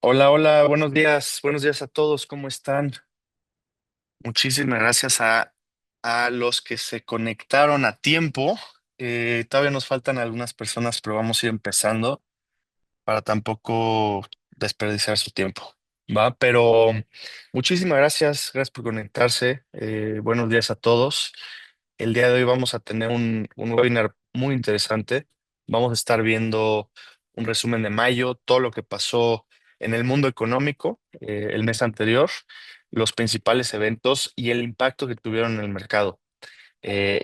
Hola, hola, buenos días a todos, ¿cómo están? Muchísimas gracias a los que se conectaron a tiempo. Todavía nos faltan algunas personas, pero vamos a ir empezando para tampoco desperdiciar su tiempo, ¿va? Pero muchísimas gracias por conectarse. Buenos días a todos. El día de hoy vamos a tener un webinar muy interesante. Vamos a estar viendo un resumen de mayo, todo lo que pasó en el mundo económico el mes anterior, los principales eventos y el impacto que tuvieron en el mercado.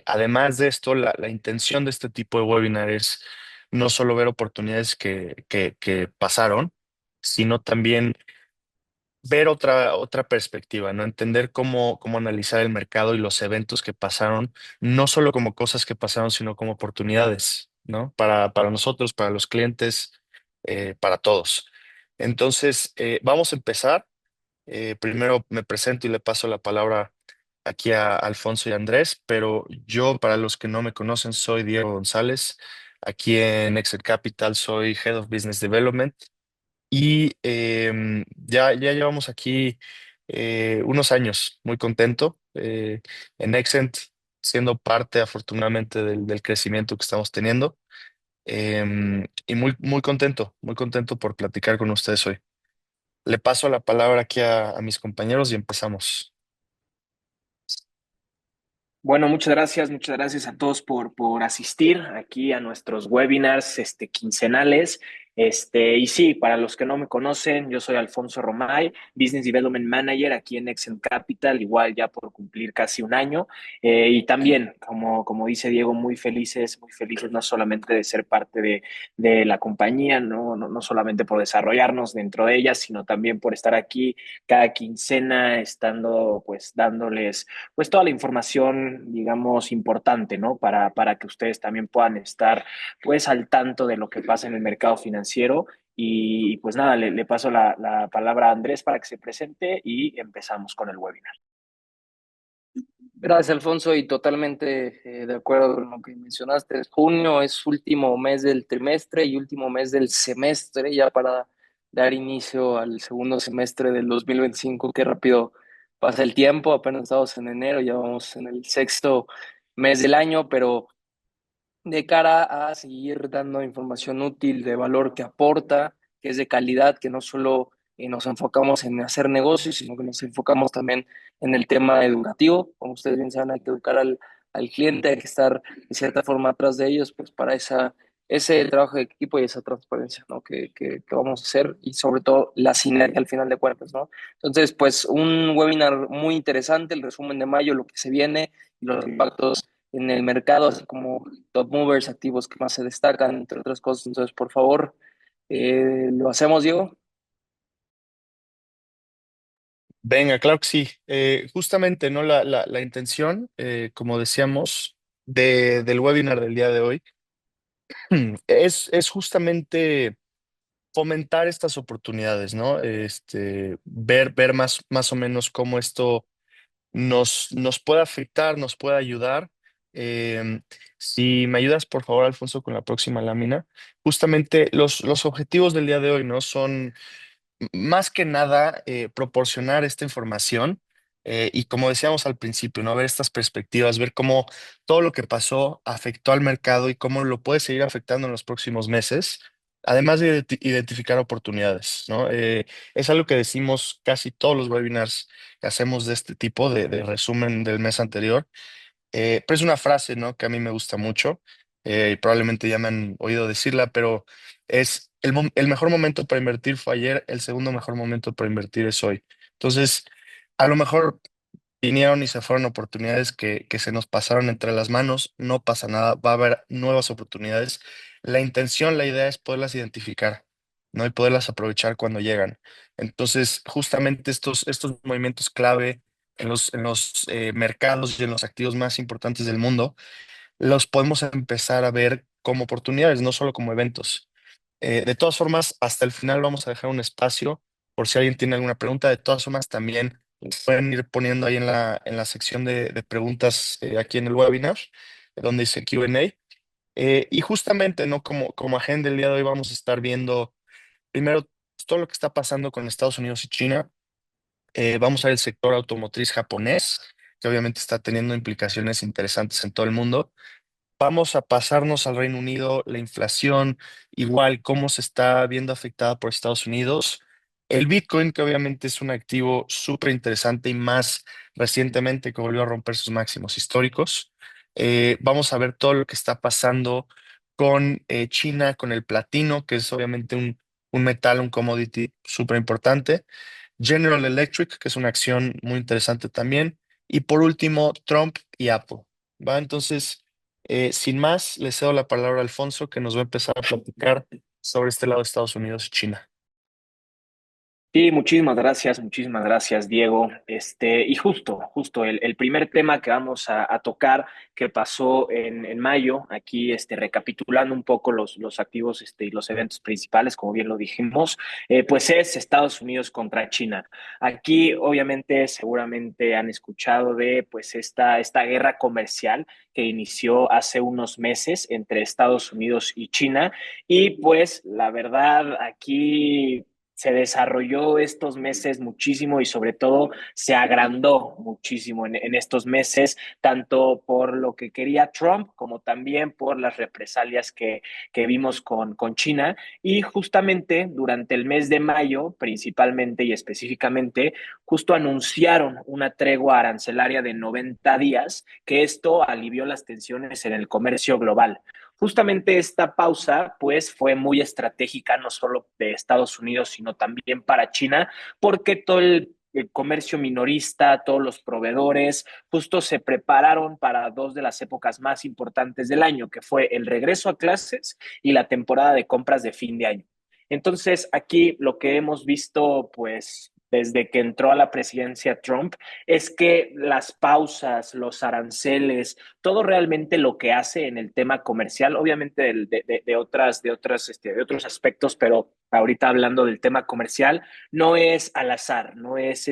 Además de esto, la intención de este tipo de webinar es no solo ver oportunidades que pasaron, sino también ver otra perspectiva, ¿no? Entender cómo analizar el mercado y los eventos que pasaron, no solo como cosas que pasaron, sino como oportunidades, ¿no? Para nosotros, para los clientes, para todos. Entonces, vamos a empezar. Primero me presento y le paso la palabra aquí a Alfonso y Andrés, pero yo, para los que no me conocen, soy Diego González. Aquí en Excel Capital soy Head of Business Development y ya llevamos aquí unos años, muy contento en Excel, siendo parte afortunadamente del crecimiento que estamos teniendo y muy contento por platicar con ustedes hoy. Le paso la palabra aquí a mis compañeros y empezamos. Bueno, muchas gracias a todos por asistir aquí a nuestros webinars quincenales. Y sí, para los que no me conocen, yo soy Alfonso Romay, Business Development Manager aquí en Excel Capital, igual ya por cumplir casi un año. Y también, como dice Diego, muy felices no solamente de ser parte de la compañía, no solamente por desarrollarnos dentro de ella, sino también por estar aquí cada quincena, estando pues dándoles pues toda la información, digamos, importante, ¿no? Para que ustedes también puedan estar pues al tanto de lo que pasa en el mercado financiero. Y pues nada, le paso la palabra a Andrés para que se presente y empezamos con el webinar. Gracias, Alfonso, y totalmente de acuerdo con lo que mencionaste. Junio es último mes del trimestre y último mes del semestre, ya para dar inicio al segundo semestre del 2025. Qué rápido pasa el tiempo, apenas estamos en enero, ya vamos en el sexto mes del año, pero de cara a seguir dando información útil, de valor que aporta, que es de calidad, que no solo nos enfocamos en hacer negocios, sino que nos enfocamos también en el tema educativo. Como ustedes bien saben, hay que educar al cliente, hay que estar de cierta forma atrás de ellos, pues para ese trabajo de equipo y esa transparencia, ¿no? Que vamos a hacer y sobre todo la sinergia al final de cuentas, ¿no? Entonces, pues un webinar muy interesante, el resumen de mayo, lo que se viene y los impactos en el mercado, así como top movers, activos que más se destacan, entre otras cosas. Entonces, por favor, lo hacemos, Diego. Venga, claro que sí. Justamente, ¿no? La intención, como decíamos, del webinar del día de hoy es justamente fomentar estas oportunidades, ¿no? Ver más o menos cómo esto nos puede afectar, nos puede ayudar. Si me ayudas, por favor, Alfonso, con la próxima lámina. Justamente los objetivos del día de hoy, ¿no? Son más que nada proporcionar esta información y como decíamos al principio, ¿no? Ver estas perspectivas, ver cómo todo lo que pasó afectó al mercado y cómo lo puede seguir afectando en los próximos meses, además de identificar oportunidades, ¿no? Es algo que decimos casi todos los webinars que hacemos de este tipo, de resumen del mes anterior. Pero es una frase, ¿no? Que a mí me gusta mucho y probablemente ya me han oído decirla, pero es el mejor momento para invertir fue ayer, el segundo mejor momento para invertir es hoy. Entonces, a lo mejor vinieron y se fueron oportunidades que se nos pasaron entre las manos, no pasa nada, va a haber nuevas oportunidades. La intención, la idea es poderlas identificar, ¿no? Y poderlas aprovechar cuando llegan. Entonces, justamente estos movimientos clave en los mercados y en los activos más importantes del mundo, los podemos empezar a ver como oportunidades, no solo como eventos. De todas formas, hasta el final vamos a dejar un espacio por si alguien tiene alguna pregunta. De todas formas, también pueden ir poniendo ahí en la sección de preguntas aquí en el webinar, donde dice Q&A. Y justamente, ¿no? Como agenda el día de hoy vamos a estar viendo primero todo lo que está pasando con Estados Unidos y China. Vamos a ver el sector automotriz japonés, que obviamente está teniendo implicaciones interesantes en todo el mundo. Vamos a pasarnos al Reino Unido, la inflación, igual cómo se está viendo afectada por Estados Unidos. El Bitcoin, que obviamente es un activo súper interesante y más recientemente que volvió a romper sus máximos históricos. Vamos a ver todo lo que está pasando con China, con el platino, que es obviamente un metal, un commodity súper importante. General Electric, que es una acción muy interesante también. Y por último, Trump y Apple. ¿Va? Entonces, sin más, le cedo la palabra a Alfonso, que nos va a empezar a platicar sobre este lado de Estados Unidos y China. Sí, muchísimas gracias, Diego. Y justo el primer tema que vamos a tocar, que pasó en mayo, aquí recapitulando un poco los activos y los eventos principales, como bien lo dijimos, pues es Estados Unidos contra China. Aquí, obviamente, seguramente han escuchado de pues esta guerra comercial que inició hace unos meses entre Estados Unidos y China. Y pues la verdad, aquí se desarrolló estos meses muchísimo y sobre todo se agrandó muchísimo en estos meses, tanto por lo que quería Trump como también por las represalias que vimos con China. Y justamente durante el mes de mayo, principalmente y específicamente, justo anunciaron una tregua arancelaria de 90 días, que esto alivió las tensiones en el comercio global. Justamente esta pausa, pues, fue muy estratégica, no solo de Estados Unidos, sino también para China, porque todo el comercio minorista, todos los proveedores, justo se prepararon para dos de las épocas más importantes del año, que fue el regreso a clases y la temporada de compras de fin de año. Entonces, aquí lo que hemos visto, pues, desde que entró a la presidencia Trump, es que las pausas, los aranceles, todo realmente lo que hace en el tema comercial, obviamente de otros aspectos, pero ahorita hablando del tema comercial, no es al azar, no es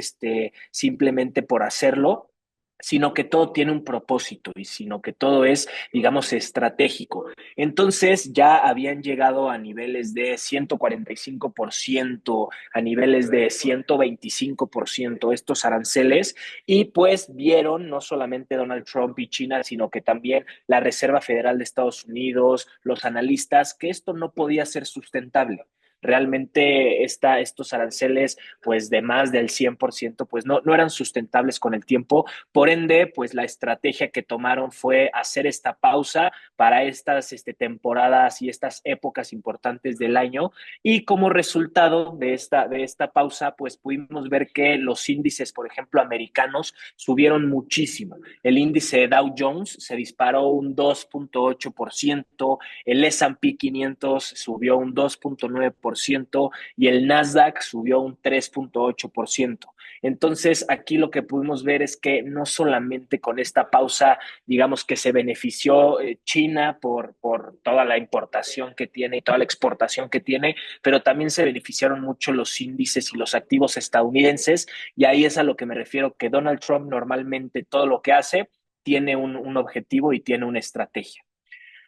simplemente por hacerlo, sino que todo tiene un propósito y sino que todo es, digamos, estratégico. Entonces ya habían llegado a niveles de 145%, a niveles de 125% estos aranceles, y pues vieron no solamente Donald Trump y China, sino que también la Reserva Federal de Estados Unidos, los analistas, que esto no podía ser sustentable. Realmente estos aranceles, pues de más del 100%, pues no eran sustentables con el tiempo. Por ende, pues la estrategia que tomaron fue hacer esta pausa para estas temporadas y estas épocas importantes del año. Y como resultado de esta pausa, pues pudimos ver que los índices, por ejemplo, americanos, subieron muchísimo. El índice Dow Jones se disparó un 2.8%, el S&P 500 subió un 2.9% y el Nasdaq subió un 3.8%. Entonces, aquí lo que pudimos ver es que no solamente con esta pausa, digamos que se benefició China por toda la importación que tiene y toda la exportación que tiene, pero también se beneficiaron mucho los índices y los activos estadounidenses, y ahí es a lo que me refiero, que Donald Trump normalmente todo lo que hace tiene un objetivo y tiene una estrategia.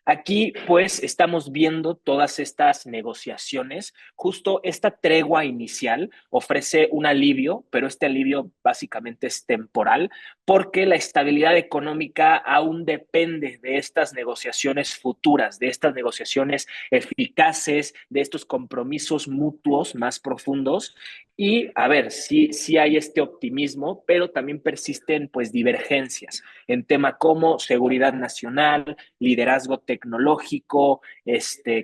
Aquí, pues, estamos viendo todas estas negociaciones. Justo esta tregua inicial ofrece un alivio, pero este alivio básicamente es temporal, porque la estabilidad económica aún depende de estas negociaciones futuras, de estas negociaciones eficaces, de estos compromisos mutuos más profundos. Y, a ver, sí hay este optimismo, pero también persisten, pues, divergencias en tema como seguridad nacional, liderazgo tecnológico,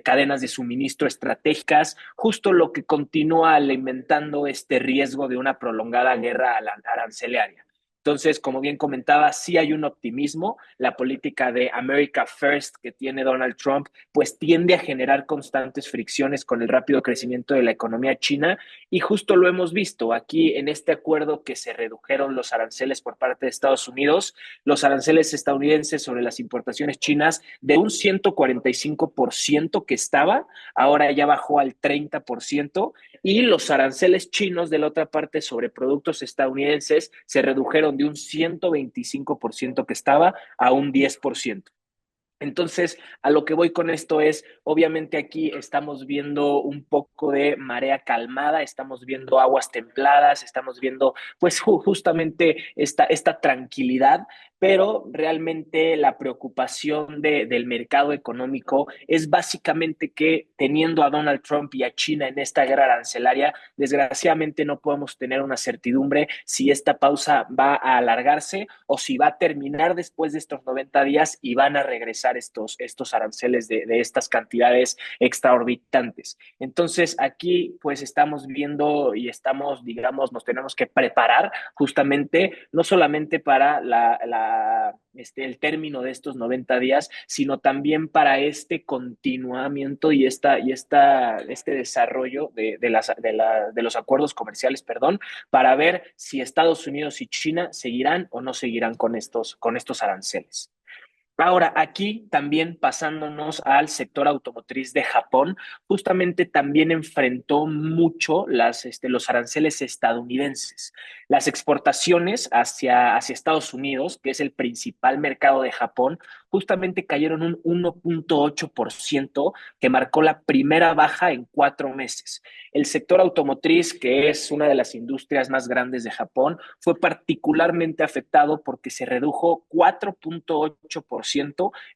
cadenas de suministro estratégicas, justo lo que continúa alimentando este riesgo de una prolongada guerra arancelaria. Entonces, como bien comentaba, sí hay un optimismo. La política de America First que tiene Donald Trump, pues tiende a generar constantes fricciones con el rápido crecimiento de la economía china, y justo lo hemos visto aquí en este acuerdo que se redujeron los aranceles por parte de Estados Unidos, los aranceles estadounidenses sobre las importaciones chinas de un 145% que estaba, ahora ya bajó al 30%, y los aranceles chinos de la otra parte sobre productos estadounidenses se redujeron de un 125% que estaba a un 10%. Entonces, a lo que voy con esto es, obviamente aquí estamos viendo un poco de marea calmada, estamos viendo aguas templadas, estamos viendo pues justamente esta tranquilidad, pero realmente la preocupación del mercado económico es básicamente que teniendo a Donald Trump y a China en esta guerra arancelaria, desgraciadamente no podemos tener una certidumbre si esta pausa va a alargarse o si va a terminar después de estos 90 días y van a regresar estos aranceles de estas cantidades extraorbitantes. Entonces aquí pues estamos viendo y estamos, digamos, nos tenemos que preparar justamente no solamente para el término de estos 90 días, sino también para este continuamiento este desarrollo de los acuerdos comerciales, perdón, para ver si Estados Unidos y China seguirán o no seguirán con estos aranceles. Ahora, aquí también pasándonos al sector automotriz de Japón, justamente también enfrentó mucho los aranceles estadounidenses. Las exportaciones hacia Estados Unidos, que es el principal mercado de Japón, justamente cayeron un 1.8%, que marcó la primera baja en 4 meses. El sector automotriz, que es una de las industrias más grandes de Japón, fue particularmente afectado porque se redujo 4.8%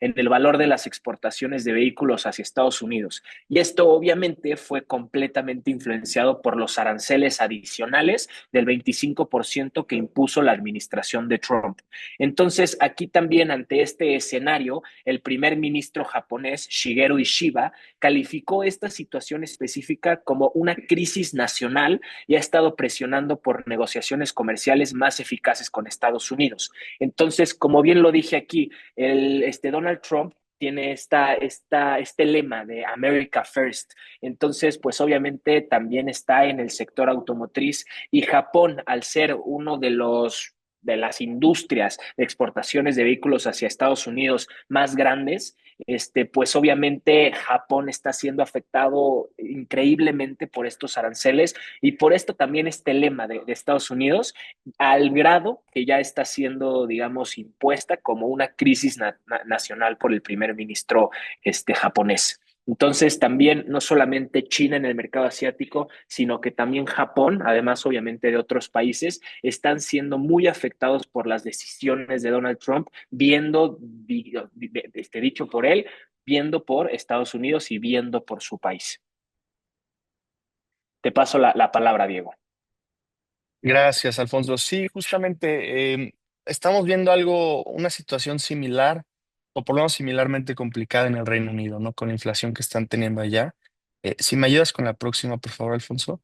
en el valor de las exportaciones de vehículos hacia Estados Unidos. Y esto obviamente fue completamente influenciado por los aranceles adicionales del 25% que impuso la administración de Trump. Entonces, aquí también ante este escenario, el primer ministro japonés, Shigeru Ishiba, calificó esta situación específica como una crisis nacional y ha estado presionando por negociaciones comerciales más eficaces con Estados Unidos. Entonces, como bien lo dije aquí, Donald Trump tiene este lema de America First. Entonces, pues obviamente también está en el sector automotriz y Japón, al ser uno de las industrias de exportaciones de vehículos hacia Estados Unidos más grandes, pues obviamente Japón está siendo afectado increíblemente por estos aranceles y por esto también este lema de Estados Unidos, al grado que ya está siendo, digamos, impuesta como una crisis nacional por el primer ministro japonés. Entonces, también no solamente China en el mercado asiático, sino que también Japón, además obviamente de otros países, están siendo muy afectados por las decisiones de Donald Trump, dicho por él, viendo por Estados Unidos y viendo por su país. Te paso la palabra, Diego. Gracias, Alfonso. Sí, justamente estamos viendo una situación similar, o por lo menos similarmente complicada en el Reino Unido, ¿no? Con la inflación que están teniendo allá. Si me ayudas con la próxima, por favor, Alfonso.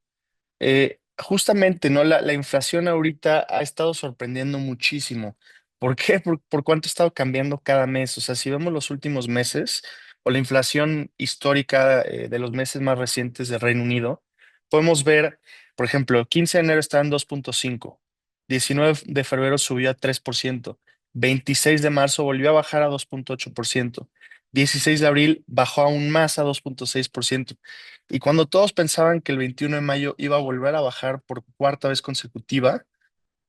Justamente, ¿no? La inflación ahorita ha estado sorprendiendo muchísimo. ¿Por qué? Por cuánto ha estado cambiando cada mes. O sea, si vemos los últimos meses o la inflación histórica de los meses más recientes del Reino Unido, podemos ver, por ejemplo, 15 de enero estaba en 2.5, 19 de febrero subió a 3%, 26 de marzo volvió a bajar a 2.8%, 16 de abril bajó aún más a 2.6%. Y cuando todos pensaban que el 21 de mayo iba a volver a bajar por cuarta vez consecutiva,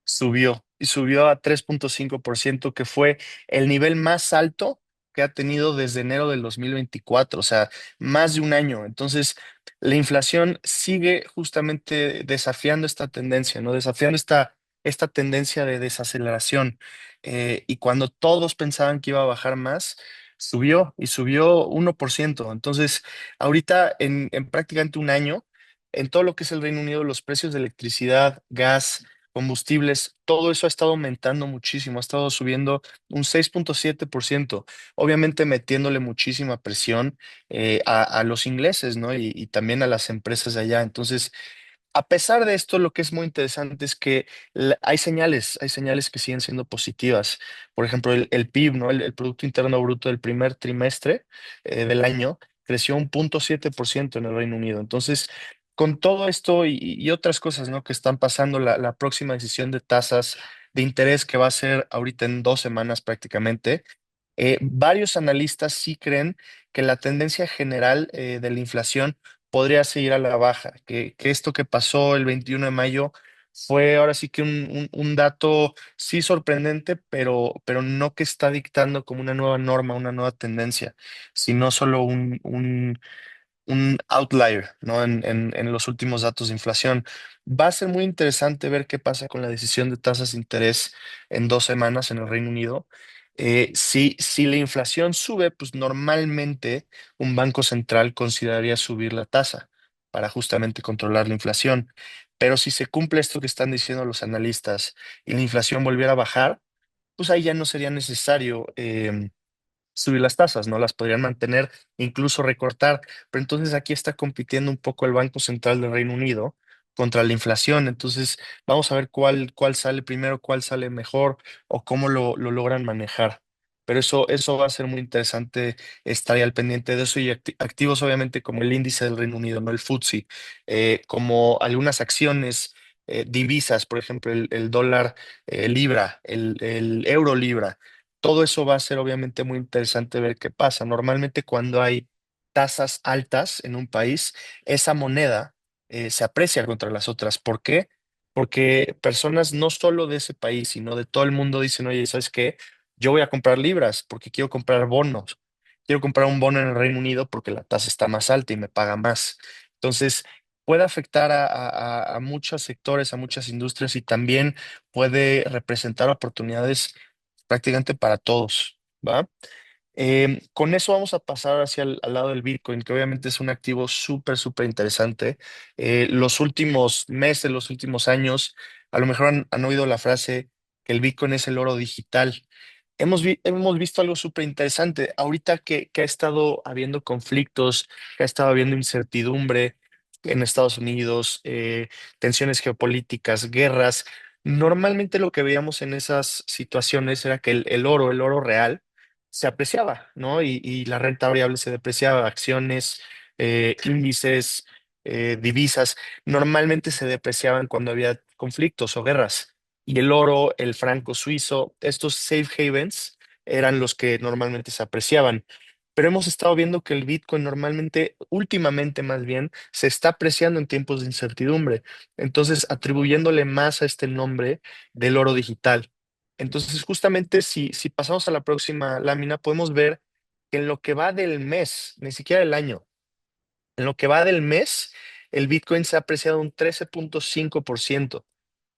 subió y subió a 3.5%, que fue el nivel más alto que ha tenido desde enero del 2024, o sea, más de un año. Entonces, la inflación sigue justamente desafiando esta tendencia, ¿no? Desafiando esta tendencia de desaceleración. Y cuando todos pensaban que iba a bajar más, subió y subió 1%. Entonces, ahorita en prácticamente un año, en todo lo que es el Reino Unido, los precios de electricidad, gas, combustibles, todo eso ha estado aumentando muchísimo, ha estado subiendo un 6.7%, obviamente metiéndole muchísima presión a los ingleses, ¿no? Y también a las empresas de allá. Entonces, a pesar de esto, lo que es muy interesante es que hay señales que siguen siendo positivas. Por ejemplo, el PIB, ¿no? El Producto Interno Bruto del primer trimestre del año creció un 0.7% en el Reino Unido. Entonces, con todo esto y otras cosas, ¿no? Que están pasando, la próxima decisión de tasas de interés que va a ser ahorita en 2 semanas prácticamente, varios analistas sí creen que la tendencia general de la inflación podría seguir a la baja, que esto que pasó el 21 de mayo fue ahora sí que un dato sí sorprendente, pero no que está dictando como una nueva norma, una nueva tendencia, sino solo un outlier, ¿no? En los últimos datos de inflación. Va a ser muy interesante ver qué pasa con la decisión de tasas de interés en 2 semanas en el Reino Unido. Si la inflación sube, pues normalmente un banco central consideraría subir la tasa para justamente controlar la inflación. Pero si se cumple esto que están diciendo los analistas y la inflación volviera a bajar, pues ahí ya no sería necesario. Subir las tasas, ¿no? Las podrían mantener, incluso recortar. Pero entonces aquí está compitiendo un poco el Banco Central del Reino Unido contra la inflación. Entonces vamos a ver cuál sale primero, cuál sale mejor o cómo lo logran manejar. Pero eso va a ser muy interesante estar ahí al pendiente de eso y activos obviamente como el índice del Reino Unido, ¿no? El FTSE, como algunas acciones, divisas, por ejemplo, el dólar libra, el euro libra. Todo eso va a ser obviamente muy interesante ver qué pasa. Normalmente cuando hay tasas altas en un país, esa moneda se aprecia contra las otras. ¿Por qué? Porque personas no solo de ese país, sino de todo el mundo dicen, oye, ¿sabes qué? Yo voy a comprar libras porque quiero comprar bonos. Quiero comprar un bono en el Reino Unido porque la tasa está más alta y me paga más. Entonces, puede afectar a muchos sectores, a muchas industrias y también puede representar oportunidades prácticamente para todos, ¿va? Con eso vamos a pasar hacia al lado del Bitcoin, que obviamente es un activo súper, súper interesante. Los últimos meses, los últimos años, a lo mejor han oído la frase que el Bitcoin es el oro digital. Hemos visto algo súper interesante. Ahorita que ha estado habiendo conflictos, que ha estado habiendo incertidumbre en Estados Unidos, tensiones geopolíticas, guerras. Normalmente lo que veíamos en esas situaciones era que el oro real, se apreciaba, ¿no? Y la renta variable se depreciaba, acciones, índices, divisas, normalmente se depreciaban cuando había conflictos o guerras. Y el oro, el franco suizo, estos safe havens eran los que normalmente se apreciaban. Pero hemos estado viendo que el Bitcoin normalmente, últimamente más bien, se está apreciando en tiempos de incertidumbre. Entonces, atribuyéndole más a este nombre del oro digital. Entonces, justamente si pasamos a la próxima lámina, podemos ver que en lo que va del mes, ni siquiera el año, en lo que va del mes, el Bitcoin se ha apreciado un 13,5%.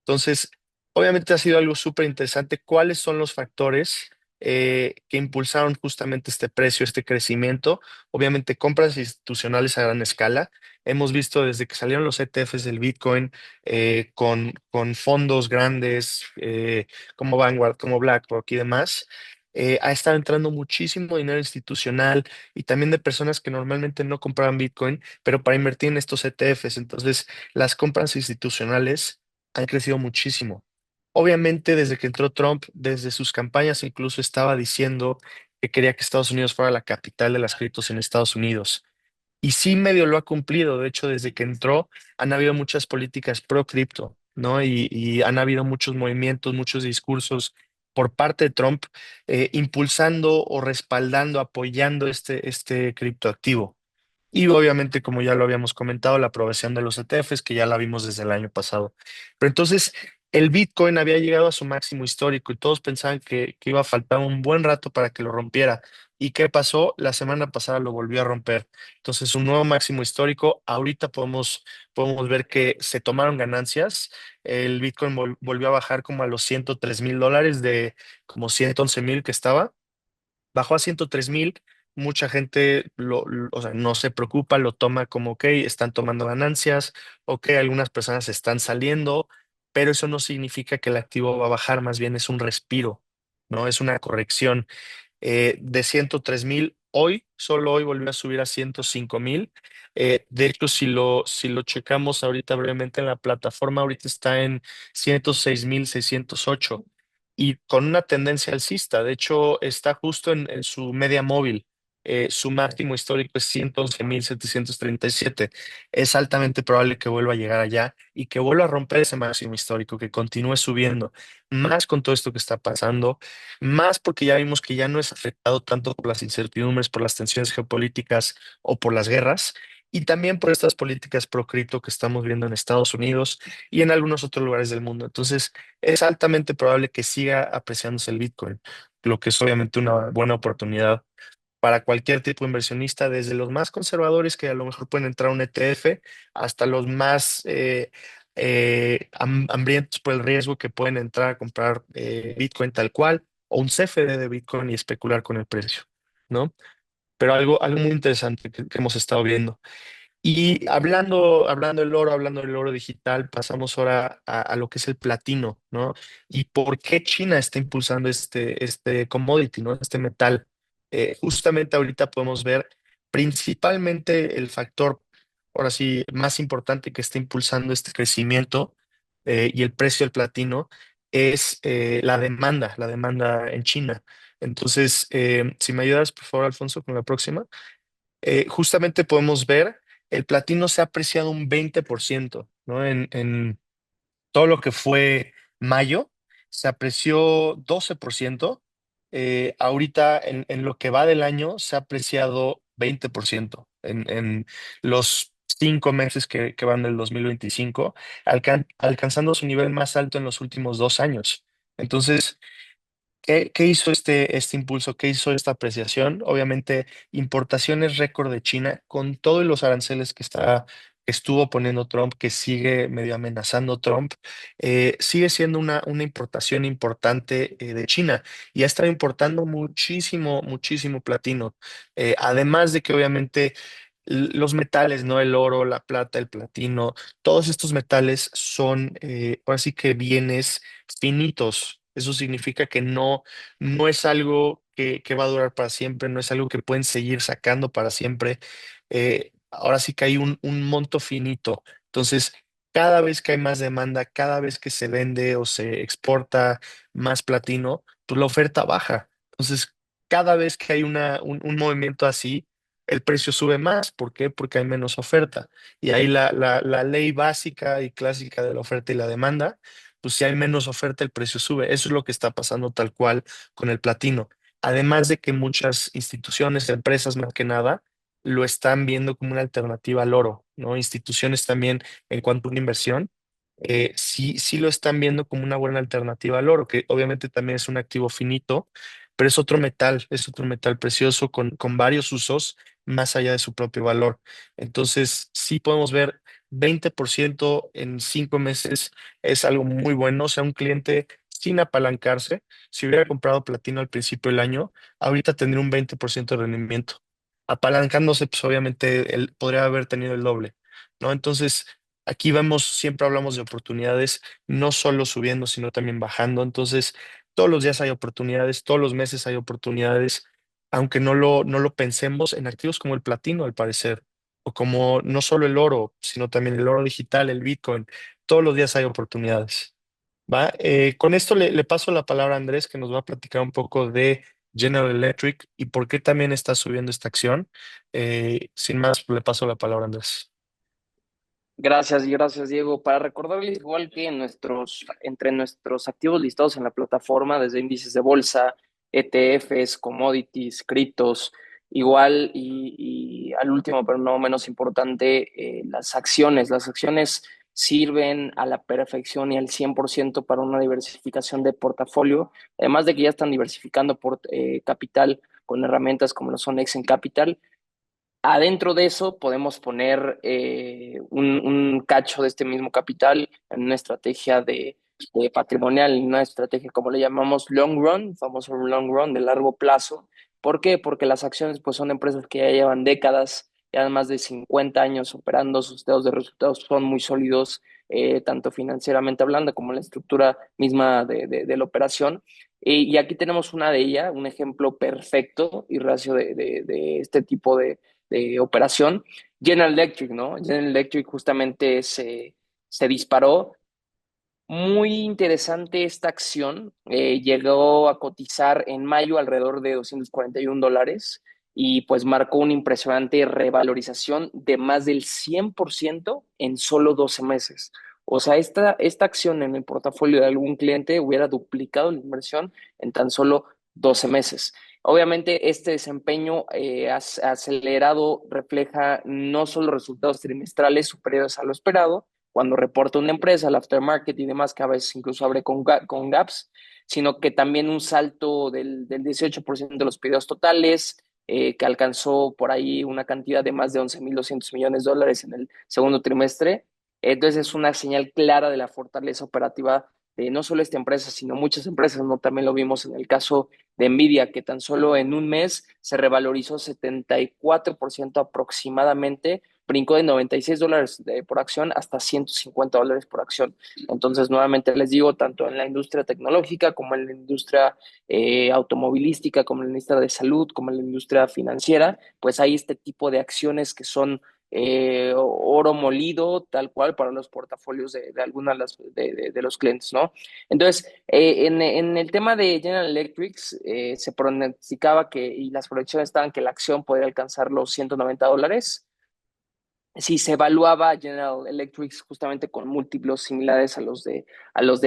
Entonces, obviamente ha sido algo súper interesante. ¿Cuáles son los factores que impulsaron justamente este precio, este crecimiento? Obviamente, compras institucionales a gran escala. Hemos visto desde que salieron los ETFs del Bitcoin con fondos grandes como Vanguard, como BlackRock y demás. Ha estado entrando muchísimo dinero institucional y también de personas que normalmente no compraban Bitcoin, pero para invertir en estos ETFs. Entonces, las compras institucionales han crecido muchísimo. Obviamente, desde que entró Trump, desde sus campañas incluso estaba diciendo que quería que Estados Unidos fuera la capital de las criptos en Estados Unidos. Y sí medio lo ha cumplido. De hecho, desde que entró, han habido muchas políticas pro cripto, ¿no? Y han habido muchos movimientos, muchos discursos por parte de Trump impulsando o respaldando, apoyando este criptoactivo. Y obviamente, como ya lo habíamos comentado, la aprobación de los ETFs, que ya la vimos desde el año pasado. Pero entonces, el Bitcoin había llegado a su máximo histórico y todos pensaban que iba a faltar un buen rato para que lo rompiera. ¿Y qué pasó? La semana pasada lo volvió a romper. Entonces, un nuevo máximo histórico. Ahorita podemos ver que se tomaron ganancias. El Bitcoin volvió a bajar como a los $103,000 de como 111,000 que estaba. Bajó a 103,000. Mucha gente o sea, no se preocupa, lo toma como, ok, están tomando ganancias, ok, algunas personas están saliendo, pero eso no significa que el activo va a bajar, más bien es un respiro, ¿no? Es una corrección de 103,000. Hoy, solo hoy volvió a subir a 105,000. De hecho, si lo checamos ahorita brevemente en la plataforma, ahorita está en 106,608 y con una tendencia alcista. De hecho, está justo en su media móvil. Su máximo histórico es 111,737. Es altamente probable que vuelva a llegar allá y que vuelva a romper ese máximo histórico, que continúe subiendo, más con todo esto que está pasando, más porque ya vimos que ya no es afectado tanto por las incertidumbres, por las tensiones geopolíticas o por las guerras. y también por estas políticas pro cripto que estamos viendo en Estados Unidos y en algunos otros lugares del mundo. Entonces, es altamente probable que siga apreciándose el Bitcoin, lo que es obviamente una buena oportunidad para cualquier tipo de inversionista, desde los más conservadores que a lo mejor pueden entrar a un ETF, hasta los más hambrientos por el riesgo que pueden entrar a comprar Bitcoin tal cual o un CFD de Bitcoin y especular con el precio, ¿no? Pero algo muy interesante que hemos estado viendo. Y hablando del oro digital, pasamos ahora a lo que es el platino, ¿no? Y por qué China está impulsando este commodity, ¿no? Este metal. Justamente ahorita podemos ver principalmente el factor, ahora sí, más importante que está impulsando este crecimiento y el precio del platino es la demanda en China. Entonces, si me ayudas, por favor, Alfonso, con la próxima. Justamente podemos ver, el platino se ha apreciado un 20%, ¿no? En todo lo que fue mayo, se apreció 12%. Ahorita, en lo que va del año, se ha apreciado 20% en los 5 meses que van del 2025, alcanzando su nivel más alto en los últimos 2 años. Entonces, ¿qué hizo este impulso? ¿Qué hizo esta apreciación? Obviamente, importaciones récord de China con todos los aranceles que estuvo poniendo Trump, que sigue medio amenazando Trump, sigue siendo una importación importante de China y ha estado importando muchísimo, muchísimo platino. Además de que obviamente los metales, ¿no? El oro, la plata, el platino, todos estos metales son, ahora sí que bienes finitos. Eso significa que no es algo que va a durar para siempre, no es algo que pueden seguir sacando para siempre. Ahora sí que hay un monto finito. Entonces, cada vez que hay más demanda, cada vez que se vende o se exporta más platino, pues la oferta baja. Entonces, cada vez que hay un movimiento así, el precio sube más. ¿Por qué? Porque hay menos oferta. Y ahí la ley básica y clásica de la oferta y la demanda, pues si hay menos oferta, el precio sube. Eso es lo que está pasando tal cual con el platino. Además de que muchas instituciones, empresas más que nada, lo están viendo como una alternativa al oro, ¿no? Instituciones también en cuanto a una inversión, sí lo están viendo como una buena alternativa al oro, que obviamente también es un activo finito, pero es otro metal precioso con varios usos más allá de su propio valor. Entonces, sí podemos ver 20% en 5 meses es algo muy bueno. O sea, un cliente sin apalancarse, si hubiera comprado platino al principio del año, ahorita tendría un 20% de rendimiento. Apalancándose, pues obviamente él podría haber tenido el doble, ¿no? Entonces, aquí vemos, siempre hablamos de oportunidades, no solo subiendo, sino también bajando. Entonces, todos los días hay oportunidades, todos los meses hay oportunidades, aunque no lo pensemos en activos como el platino, al parecer, o como no solo el oro, sino también el oro digital, el Bitcoin. Todos los días hay oportunidades. ¿Va? Con esto le paso la palabra a Andrés, que nos va a platicar un poco de General Electric y por qué también está subiendo esta acción. Sin más, le paso la palabra a Andrés. Gracias y gracias, Diego. Para recordarles, igual que entre nuestros activos listados en la plataforma, desde índices de bolsa, ETFs, commodities, criptos, igual y al último, pero no menos importante, las acciones. Las acciones sirven a la perfección y al 100% para una diversificación de portafolio, además de que ya están diversificando por capital con herramientas como lo son Exen Capital. Adentro de eso podemos poner un cacho de este mismo capital en una estrategia de patrimonial, en una estrategia como le llamamos long run, famoso long run de largo plazo. ¿Por qué? Porque las acciones pues, son empresas que ya llevan décadas, ya más de 50 años operando, sus estados de resultados son muy sólidos, tanto financieramente hablando como la estructura misma de la operación. Y aquí tenemos una de ellas, un ejemplo perfecto y reacio de este tipo de operación. General Electric, ¿no? General Electric justamente se disparó. Muy interesante esta acción. Llegó a cotizar en mayo alrededor de $241 y pues marcó una impresionante revalorización de más del 100% en solo 12 meses. O sea, esta acción en el portafolio de algún cliente hubiera duplicado la inversión en tan solo 12 meses. Obviamente, este desempeño acelerado refleja no solo resultados trimestrales superiores a lo esperado, cuando reporta una empresa, el aftermarket y demás, que a veces incluso abre con gaps, sino que también un salto del 18% de los pedidos totales, que alcanzó por ahí una cantidad de más de 11.200 millones de dólares en el segundo trimestre. Entonces es una señal clara de la fortaleza operativa de no solo esta empresa, sino muchas empresas, ¿no? También lo vimos en el caso de Nvidia, que tan solo en un mes se revalorizó 74% aproximadamente, brincó de $96 por acción hasta $150 por acción. Entonces, nuevamente les digo, tanto en la industria tecnológica como en la industria automovilística, como en la industria de salud, como en la industria financiera, pues hay este tipo de acciones que son oro molido, tal cual, para los portafolios de algunas de los clientes, ¿no? Entonces, en el tema de General Electric, se pronosticaba que, y las proyecciones estaban que la acción podría alcanzar los $190. Si se evaluaba General Electric justamente con múltiplos similares a los de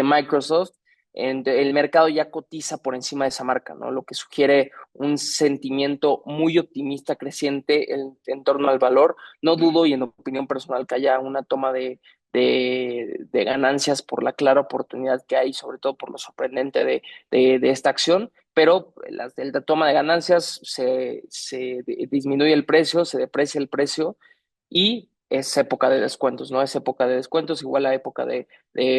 Microsoft, el mercado ya cotiza por encima de esa marca, ¿no? Lo que sugiere un sentimiento muy optimista creciente en torno al valor. No dudo, y en opinión personal, que haya una toma de ganancias por la clara oportunidad que hay, sobre todo por lo sorprendente de esta acción, pero la toma de ganancias se disminuye el precio, se deprecia el precio y es época de descuentos, ¿no? Es época de descuentos igual a época de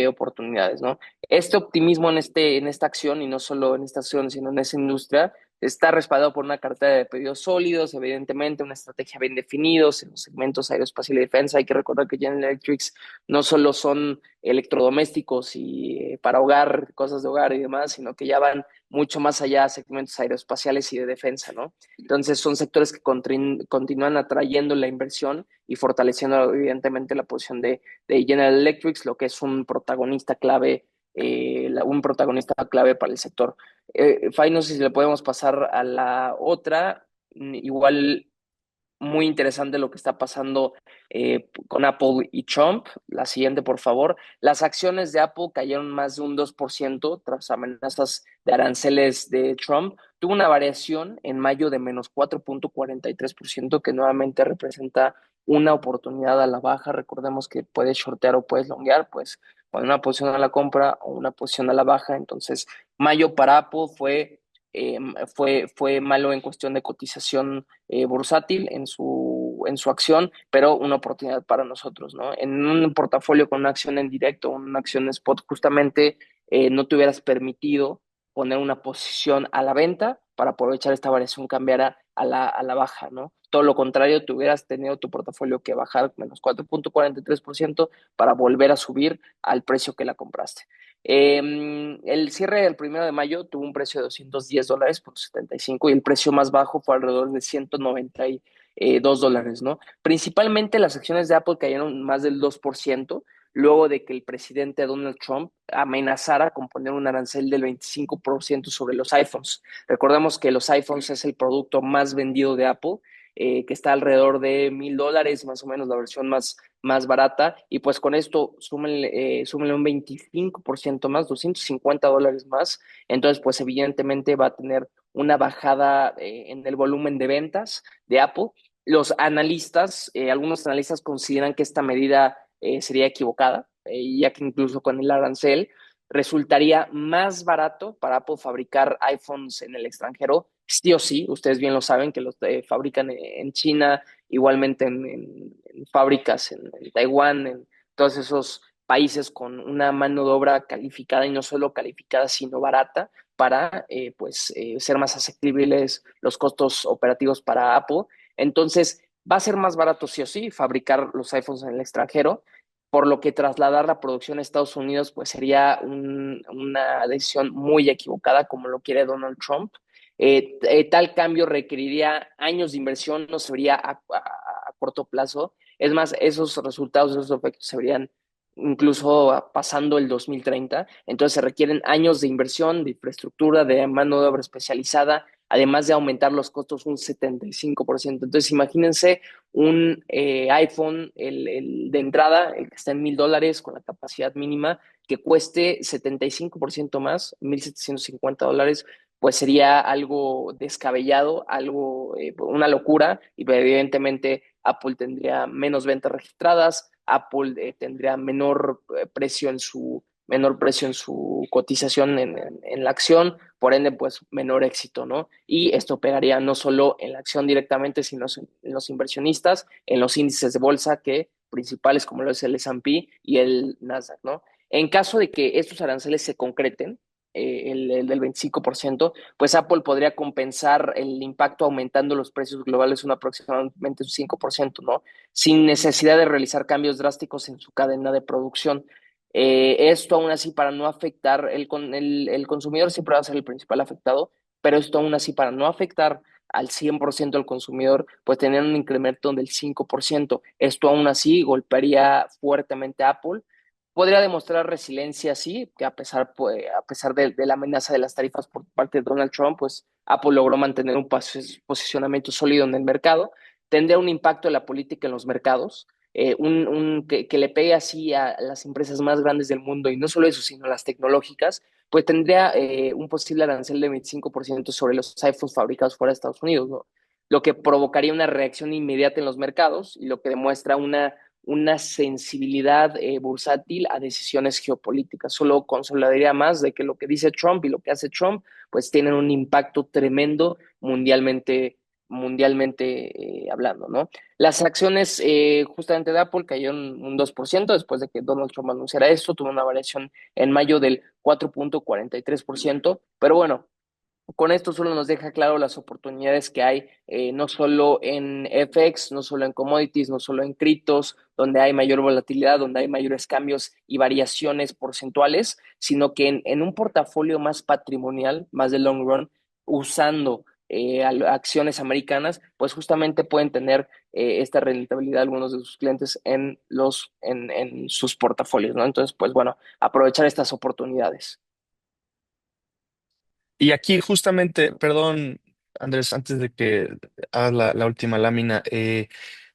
oportunidades, ¿no? Este optimismo en esta acción, y no solo en esta acción, sino en esa industria, está respaldado por una cartera de pedidos sólidos, evidentemente, una estrategia bien definidos en los segmentos aeroespacial y defensa. Hay que recordar que General Electric no solo son electrodomésticos y para hogar, cosas de hogar y demás, sino que ya van mucho más allá a segmentos aeroespaciales y de defensa, ¿no? Entonces son sectores que continúan atrayendo la inversión y fortaleciendo evidentemente la posición de General Electric, lo que es un protagonista clave para el sector. Fay, no sé si le podemos pasar a la otra, igual muy interesante lo que está pasando con Apple y Trump. La siguiente, por favor. Las acciones de Apple cayeron más de un 2% tras amenazas de aranceles de Trump. Tuvo una variación en mayo de menos 4,43%, que nuevamente representa una oportunidad a la baja. Recordemos que puedes shortear o puedes longuear, pues poner una posición a la compra o una posición a la baja. Entonces, mayo para Apple fue malo en cuestión de cotización bursátil en su acción, pero una oportunidad para nosotros, ¿no? En un portafolio con una acción en directo, una acción spot, justamente no te hubieras permitido poner una posición a la venta para aprovechar esta variación cambiara a la baja, ¿no? Todo lo contrario, te hubieras tenido tu portafolio que bajar menos 4,43% para volver a subir al precio que la compraste. El cierre del 1 de mayo tuvo un precio de $210 por 75 y el precio más bajo fue alrededor de $192, ¿no? Principalmente las acciones de Apple cayeron más del 2% luego de que el presidente Donald Trump amenazara con poner un arancel del 25% sobre los iPhones. Recordemos que los iPhones es el producto más vendido de Apple, que está alrededor de $1,000, más o menos la versión más barata, y pues con esto súmenle un 25% más, $250 más, entonces pues evidentemente va a tener una bajada en el volumen de ventas de Apple. Algunos analistas consideran que esta medida sería equivocada, ya que incluso con el arancel resultaría más barato para Apple fabricar iPhones en el extranjero, sí o sí, ustedes bien lo saben, que los fabrican en China, igualmente en fábricas en Taiwán, en todos esos países con una mano de obra calificada y no solo calificada, sino barata para ser más asequibles los costos operativos para Apple. Entonces, va a ser más barato sí o sí fabricar los iPhones en el extranjero, por lo que trasladar la producción a Estados Unidos pues sería una decisión muy equivocada como lo quiere Donald Trump. Tal cambio requeriría años de inversión, no se vería a corto plazo. Es más, esos resultados, esos efectos se verían incluso pasando el 2030. Entonces se requieren años de inversión, de infraestructura, de mano de obra especializada, además de aumentar los costos un 75%. Entonces imagínense un iPhone, el de entrada, el que está en $1,000 con la capacidad mínima, que cueste 75% más, $1,750, pues sería algo descabellado, algo, una locura, y evidentemente Apple tendría menos ventas registradas, Apple tendría menor precio en su cotización en la acción, por ende, pues menor éxito, ¿no? Y esto pegaría no solo en la acción directamente, sino en los inversionistas, en los índices de bolsa que principales como lo es el S&P y el Nasdaq, ¿no? En caso de que estos aranceles se concreten, el del 25%, pues Apple podría compensar el impacto aumentando los precios globales un aproximadamente un 5%, ¿no? Sin necesidad de realizar cambios drásticos en su cadena de producción. Esto aún así para no afectar, el consumidor siempre va a ser el principal afectado, pero esto aún así para no afectar al 100% al consumidor, pues tener un incremento del 5%. Esto aún así golpearía fuertemente a Apple. Podría demostrar resiliencia, sí, que a pesar de la amenaza de las tarifas por parte de Donald Trump, pues Apple logró mantener un posicionamiento sólido en el mercado. Tendría un impacto en la política en los mercados, que le pegue así a las empresas más grandes del mundo, y no solo eso, sino las tecnológicas, pues tendría un posible arancel de 25% sobre los iPhones fabricados fuera de Estados Unidos, ¿no? Lo que provocaría una reacción inmediata en los mercados y lo que demuestra una sensibilidad bursátil a decisiones geopolíticas. Solo consolidaría más de que lo que dice Trump y lo que hace Trump, pues tienen un impacto tremendo mundialmente hablando, ¿no? Las acciones justamente de Apple cayeron un 2% después de que Donald Trump anunciara esto, tuvo una variación en mayo del 4,43%, pero bueno, con esto solo nos deja claro las oportunidades que hay, no solo en FX, no solo en commodities, no solo en criptos, donde hay mayor volatilidad, donde hay mayores cambios y variaciones porcentuales, sino que en un portafolio más patrimonial, más de long run, usando acciones americanas, pues justamente pueden tener esta rentabilidad algunos de sus clientes en sus portafolios, ¿no? Entonces, pues bueno, aprovechar estas oportunidades. Y aquí justamente, perdón, Andrés, antes de que hagas la última lámina,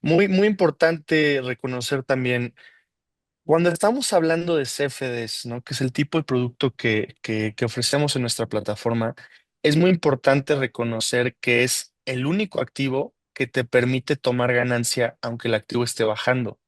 muy importante reconocer también, cuando estamos hablando de CFDs, ¿no? Que es el tipo de producto que ofrecemos en nuestra plataforma, es muy importante reconocer que es el único activo que te permite tomar ganancia aunque el activo esté bajando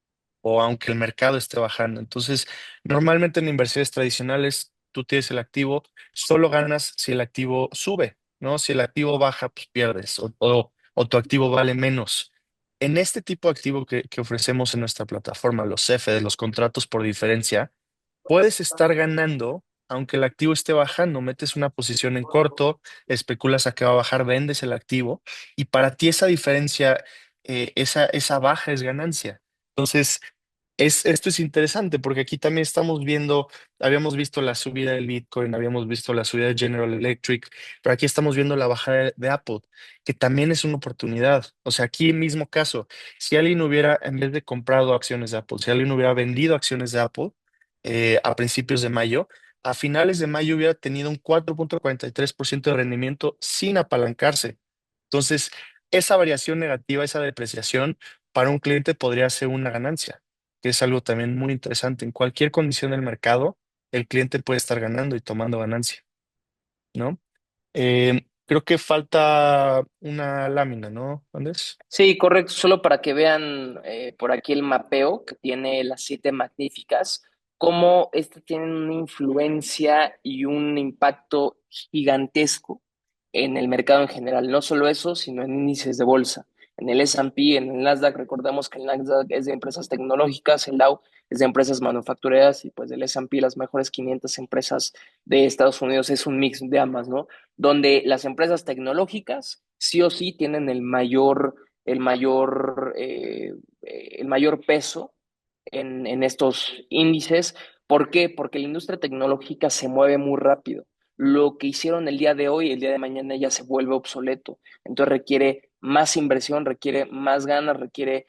o aunque el mercado esté bajando. Entonces, normalmente en inversiones tradicionales, tú tienes el activo, solo ganas si el activo sube, ¿no? Si el activo baja, pues pierdes o tu activo vale menos. En este tipo de activo que ofrecemos en nuestra plataforma, los CFD, los contratos por diferencia, puedes estar ganando aunque el activo esté bajando. Metes una posición en corto, especulas a que va a bajar, vendes el activo y para ti esa diferencia, esa baja es ganancia. Entonces, esto es interesante porque aquí también estamos viendo, habíamos visto la subida del Bitcoin, habíamos visto la subida de General Electric, pero aquí estamos viendo la bajada de Apple, que también es una oportunidad. O sea, aquí mismo caso, si alguien hubiera, en vez de comprado acciones de Apple, si alguien hubiera vendido acciones de Apple a principios de mayo, a finales de mayo hubiera tenido un 4,43% de rendimiento sin apalancarse. Entonces, esa variación negativa, esa depreciación, para un cliente podría ser una ganancia, que es algo también muy interesante. En cualquier condición del mercado, el cliente puede estar ganando y tomando ganancia, ¿no? Creo que falta una lámina, ¿no, Andrés? Sí, correcto. Solo para que vean por aquí el mapeo que tiene las siete magníficas, cómo estas tienen una influencia y un impacto gigantesco en el mercado en general. No solo eso, sino en índices de bolsa. En el S&P, en el Nasdaq, recordemos que el Nasdaq es de empresas tecnológicas, el Dow es de empresas manufactureras y pues el S&P, las mejores 500 empresas de Estados Unidos, es un mix de ambas, ¿no? Donde las empresas tecnológicas sí o sí tienen el mayor peso en estos índices. ¿Por qué? Porque la industria tecnológica se mueve muy rápido. Lo que hicieron el día de hoy, el día de mañana ya se vuelve obsoleto. Entonces requiere más inversión, requiere más ganas, requiere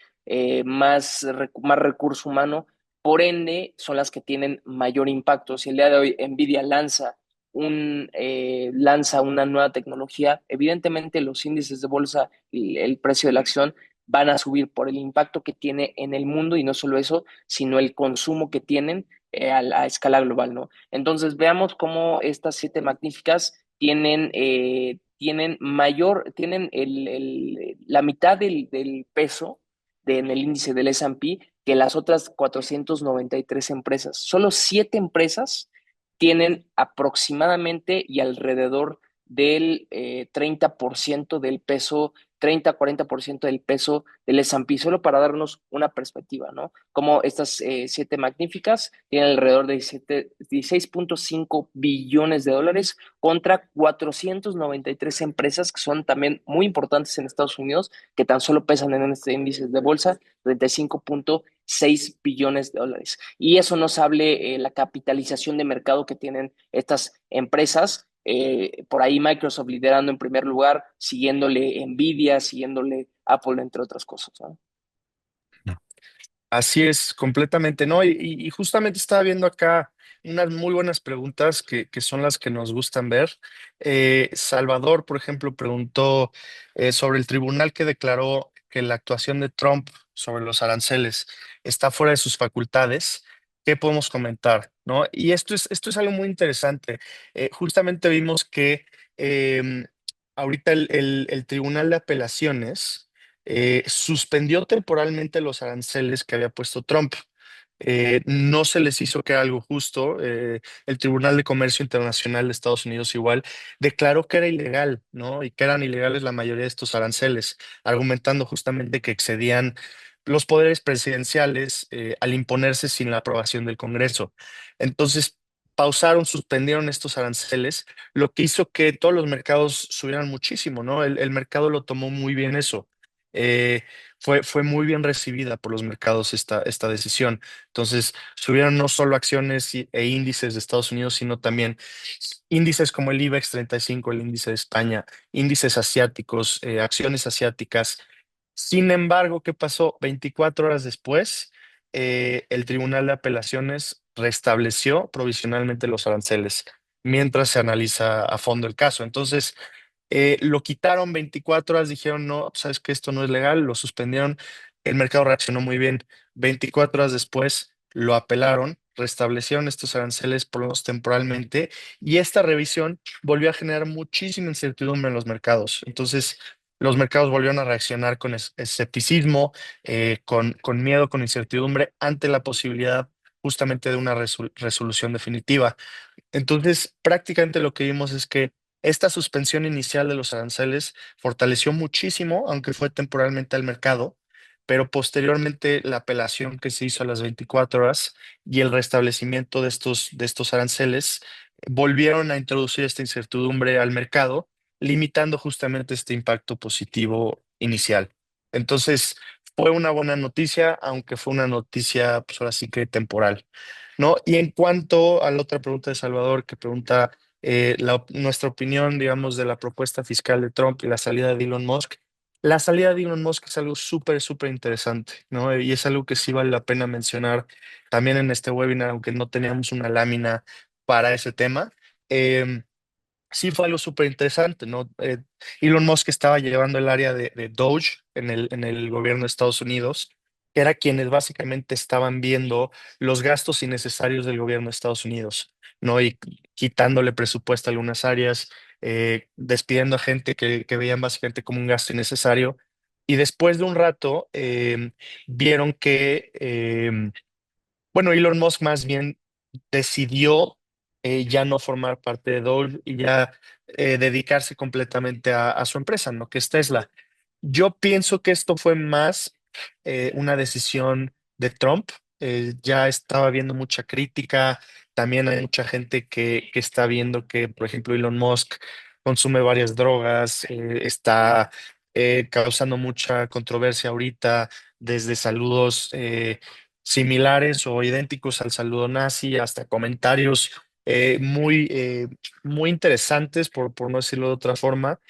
más recurso humano. Por ende, son las que tienen mayor impacto. Si el día de hoy Nvidia lanza una nueva tecnología, evidentemente los índices de bolsa y el precio de la acción van a subir por el impacto que tiene en el mundo, y no solo eso, sino el consumo que tienen a escala global, ¿no? Entonces veamos cómo estas siete magníficas tienen la mitad del peso en el índice del S&P que las otras 493 empresas. Solo 7 empresas tienen aproximadamente y alrededor del 30% del peso, 30-40% del peso del S&P, solo para darnos una perspectiva, ¿no? Como estas 7 magníficas tienen alrededor de 16.5 billones de dólares contra 493 empresas que son también muy importantes en Estados Unidos, que tan solo pesan en este índice de bolsa 35.6 billones de dólares. Y eso nos hable la capitalización de mercado que tienen estas empresas. Por ahí Microsoft liderando en primer lugar, siguiéndole Nvidia, siguiéndole Apple, entre otras cosas, ¿no? Así es, completamente, ¿no? Y justamente estaba viendo acá unas muy buenas preguntas que son las que nos gustan ver. Salvador, por ejemplo, preguntó sobre el tribunal que declaró que la actuación de Trump sobre los aranceles está fuera de sus facultades. ¿Qué podemos comentar, no? Y esto es algo muy interesante. Justamente vimos que ahorita el Tribunal de Apelaciones suspendió temporalmente los aranceles que había puesto Trump. No se les hizo que era algo justo. El Tribunal de Comercio Internacional de Estados Unidos igual declaró que era ilegal, ¿no? Y que eran ilegales la mayoría de estos aranceles, argumentando justamente que excedían los poderes presidenciales al imponerse sin la aprobación del Congreso. Entonces, pausaron, suspendieron estos aranceles, lo que hizo que todos los mercados subieran muchísimo, ¿no? El mercado lo tomó muy bien eso. Eh, fue muy bien recibida por los mercados esta decisión. Entonces, subieron no solo acciones e índices de Estados Unidos, sino también índices como el IBEX 35, el índice de España, índices asiáticos, acciones asiáticas. Sin embargo, ¿qué pasó? 24 horas después, el Tribunal de Apelaciones restableció provisionalmente los aranceles mientras se analiza a fondo el caso. Entonces, lo quitaron 24 horas, dijeron, no, sabes que esto no es legal, lo suspendieron, el mercado reaccionó muy bien. 24 horas después lo apelaron, restablecieron estos aranceles por lo menos temporalmente y esta revisión volvió a generar muchísima incertidumbre en los mercados. Entonces, los mercados volvieron a reaccionar con escepticismo, con miedo, con incertidumbre ante la posibilidad justamente de una resolución definitiva. Entonces, prácticamente lo que vimos es que esta suspensión inicial de los aranceles fortaleció muchísimo, aunque fue temporalmente al mercado, pero posteriormente la apelación que se hizo a las 24 horas y el restablecimiento de estos aranceles volvieron a introducir esta incertidumbre al mercado, limitando justamente este impacto positivo inicial. Entonces, fue una buena noticia, aunque fue una noticia, pues ahora sí que temporal. ¿No? Y en cuanto a la otra pregunta de Salvador, que pregunta nuestra opinión, digamos, de la propuesta fiscal de Trump y la salida de Elon Musk, la salida de Elon Musk es algo súper, súper interesante, ¿no? Y es algo que sí vale la pena mencionar también en este webinar, aunque no teníamos una lámina para ese tema. Em, sí fue algo súper interesante, ¿no? Elon Musk estaba llevando el área de Doge en el gobierno de Estados Unidos, que era quienes básicamente estaban viendo los gastos innecesarios del gobierno de Estados Unidos, ¿no? Y quitándole presupuesto a algunas áreas, despidiendo a gente que veían básicamente como un gasto innecesario. Y después de un rato, vieron que bueno, Elon Musk más bien decidió ya no formar parte de Doge y ya dedicarse completamente a su empresa, ¿no? Que es Tesla. Yo pienso que esto fue más una decisión de Trump. Ya estaba viendo mucha crítica. También hay mucha gente que está viendo que, por ejemplo, Elon Musk consume varias drogas, está causando mucha controversia ahorita, desde saludos similares o idénticos al saludo nazi, hasta comentarios muy interesantes, por no decirlo de otra forma,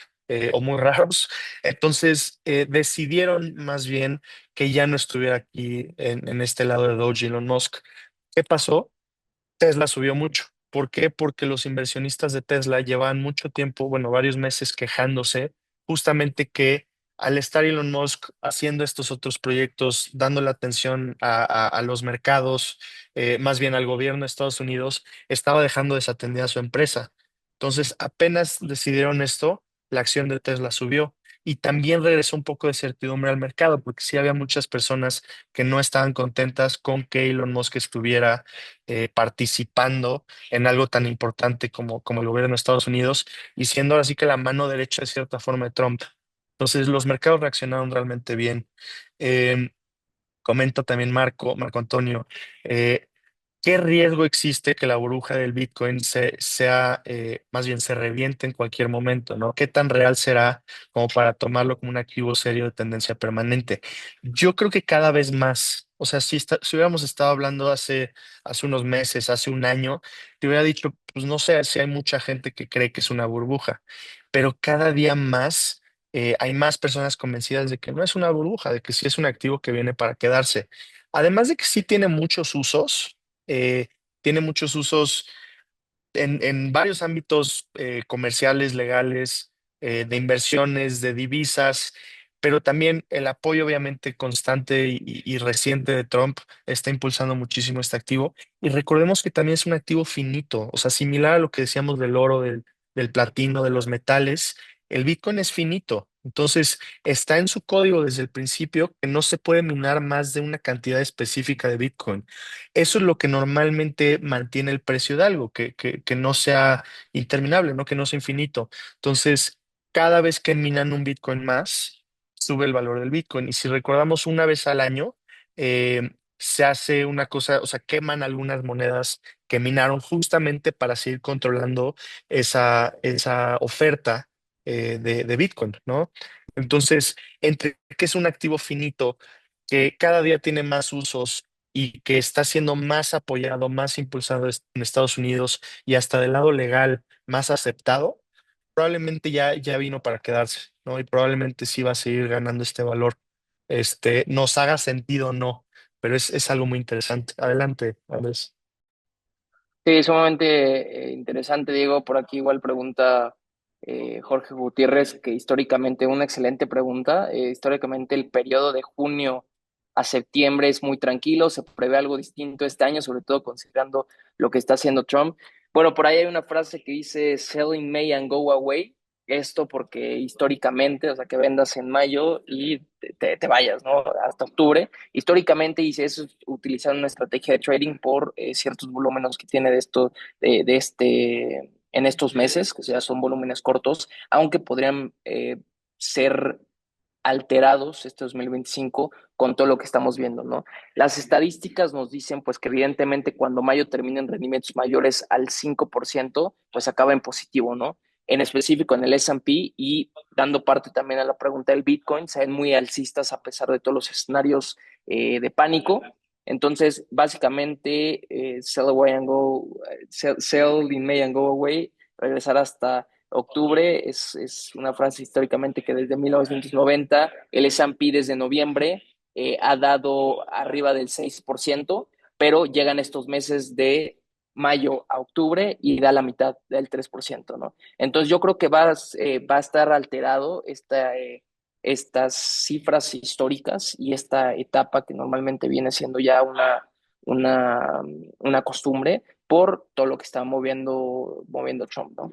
o muy raros. Entonces, decidieron más bien que ya no estuviera aquí en este lado de Doge Elon Musk. ¿Qué pasó? Tesla subió mucho. ¿Por qué? Porque los inversionistas de Tesla llevaban mucho tiempo, bueno, varios meses quejándose justamente que al estar Elon Musk haciendo estos otros proyectos, dando la atención a los mercados, más bien al gobierno de Estados Unidos, estaba dejando desatendida su empresa. Entonces, apenas decidieron esto, la acción de Tesla subió y también regresó un poco de certidumbre al mercado, porque sí había muchas personas que no estaban contentas con que Elon Musk estuviera participando en algo tan importante como el gobierno de Estados Unidos y siendo ahora sí que la mano derecha de cierta forma de Trump. Entonces, los mercados reaccionaron realmente bien. Em, Comenta también Marco Antonio. eh, ¿Qué riesgo existe que la burbuja del Bitcoin más bien se reviente en cualquier momento, ¿no? ¿Qué tan real será como para tomarlo como un activo serio de tendencia permanente? Yo creo que cada vez más, o sea, si hubiéramos estado hablando hace unos meses, hace un año, te hubiera dicho, pues no sé si hay mucha gente que cree que es una burbuja, pero cada día más hay más personas convencidas de que no es una burbuja, de que sí es un activo que viene para quedarse. Además de que sí eh, tiene muchos usos en varios ámbitos comerciales, legales, de inversiones, de divisas, pero también el apoyo obviamente constante y reciente de Trump está impulsando muchísimo este activo. Y recordemos que también es un activo finito, o sea, similar a lo que decíamos del oro, del platino, de los metales, el Bitcoin es finito. Entonces, está en su código desde el principio que no se puede minar más de una cantidad específica de Bitcoin. Eso es lo que normalmente mantiene el precio de algo, que no sea interminable, ¿no? Que no sea infinito. Entonces, cada vez que minan un Bitcoin más, sube el valor del Bitcoin. Y si recordamos, una vez al año se hace una cosa, o sea, queman algunas monedas que minaron justamente para seguir controlando esa oferta de Bitcoin, ¿no? Entonces, entre que es un activo finito, que cada día tiene más usos y que está siendo más apoyado, más impulsado en Estados Unidos y hasta del lado legal más aceptado, probablemente ya vino para quedarse, ¿no? Y probablemente sí va a seguir ganando este valor. Nos haga sentido o no, pero es algo muy interesante. Adelante, Andrés. Sí, sumamente interesante, Diego. Por aquí igual pregunta Jorge Gutiérrez, que históricamente, una excelente pregunta. Históricamente el periodo de junio a septiembre es muy tranquilo, se prevé algo distinto este año, sobre todo considerando lo que está haciendo Trump. Bueno, por ahí hay una frase que dice sell in May and go away. Esto porque históricamente, o sea, que vendas en mayo y te vayas, ¿no? Hasta octubre históricamente, y eso es utilizar una estrategia de trading por ciertos volúmenes que tiene en estos meses, que ya son volúmenes cortos, aunque podrían ser alterados este 2025 con todo lo que estamos viendo, ¿no? Las estadísticas nos dicen pues que evidentemente cuando mayo termina en rendimientos mayores al 5%, pues acaba en positivo, ¿no? En específico en el S&P y dando parte también a la pregunta del Bitcoin, se ven muy alcistas a pesar de todos los escenarios de pánico. Entonces, básicamente, sell in May and go away, regresar hasta octubre, es una frase históricamente que desde 1990, el S&P desde noviembre ha dado arriba del 6%, pero llegan estos meses de mayo a octubre y da la mitad del 3%, ¿no? Entonces yo creo que va a estar alterado estas cifras históricas y esta etapa que normalmente viene siendo ya una, una costumbre por todo lo que está moviendo Trump, ¿no?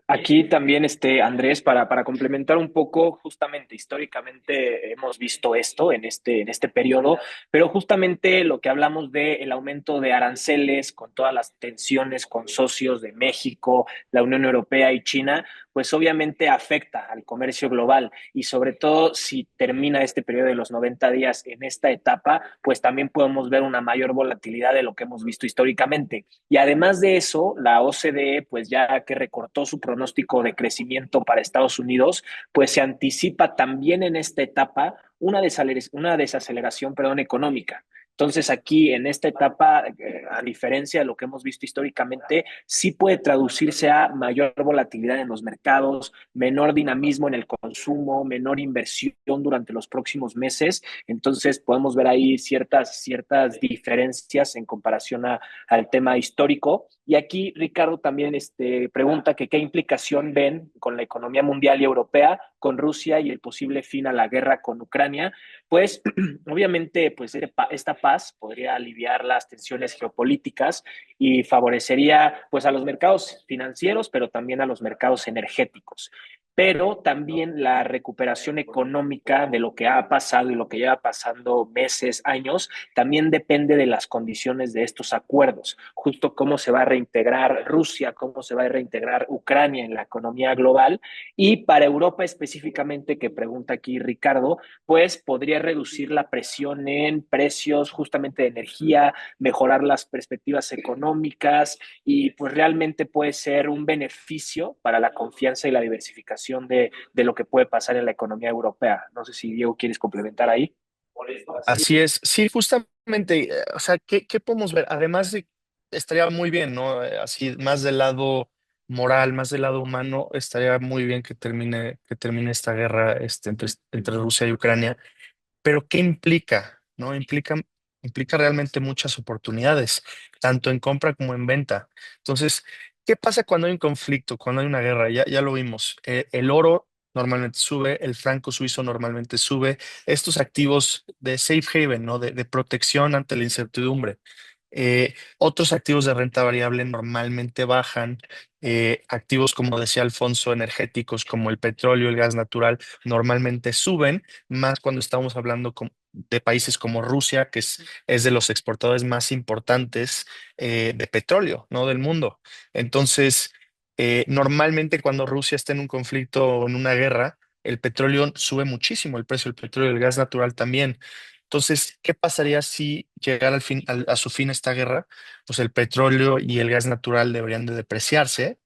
Aquí también, Andrés, para complementar un poco, justamente históricamente hemos visto esto en este periodo, pero justamente lo que hablamos del aumento de aranceles con todas las tensiones con socios de México, la Unión Europea y China, pues obviamente afecta al comercio global y sobre todo si termina este periodo de los 90 días en esta etapa, pues también podemos ver una mayor volatilidad de lo que hemos visto históricamente. Y además de eso, la OCDE, pues ya que recortó su pronóstico de crecimiento para Estados Unidos, pues se anticipa también en esta etapa una desaceleración, perdón, económica. Entonces aquí en esta etapa, a diferencia de lo que hemos visto históricamente, sí puede traducirse a mayor volatilidad en los mercados, menor dinamismo en el consumo, menor inversión durante los próximos meses. Entonces podemos ver ahí ciertas diferencias en comparación al tema histórico. Y aquí Ricardo también pregunta que qué implicación ven con la economía mundial y europea, con Rusia y el posible fin a la guerra con Ucrania. Pues obviamente pues esta paz, podría aliviar las tensiones geopolíticas y favorecería pues a los mercados financieros, pero también a los mercados energéticos. Pero también la recuperación económica de lo que ha pasado y lo que lleva pasando meses, años, también depende de las condiciones de estos acuerdos, justo cómo se va a reintegrar Rusia, cómo se va a reintegrar Ucrania en la economía global. Y para Europa específicamente, que pregunta aquí Ricardo, pues podría reducir la presión en precios justamente de energía, mejorar las perspectivas económicas y pues realmente puede ser un beneficio para la confianza y la diversificación de lo que puede pasar en la economía europea. No sé si Diego quieres complementar ahí. Así es, sí, justamente, o sea, ¿qué podemos ver? Además de, estaría muy bien, ¿no? Así, más del lado moral, más del lado humano, estaría muy bien que termine esta guerra entre Rusia y Ucrania. Pero ¿qué implica? ¿No? Implica realmente muchas oportunidades, tanto en compra como en venta. Entonces, ¿qué pasa cuando hay un conflicto, cuando hay una guerra? Ya lo vimos. El oro normalmente sube, el franco suizo normalmente sube. Estos activos de safe haven, ¿no? De protección ante la incertidumbre. Otros activos de renta variable normalmente bajan. Activos, como decía Alfonso, energéticos como el petróleo, el gas natural, normalmente suben, más cuando estamos hablando de países como Rusia, que es de los exportadores más importantes de petróleo, ¿no? Del mundo. Entonces, normalmente cuando Rusia está en un conflicto o en una guerra, el petróleo sube muchísimo, el precio del petróleo y el gas natural también. Entonces, ¿qué pasaría si llegara a su fin esta guerra? Pues el petróleo y el gas natural deberían de depreciarse.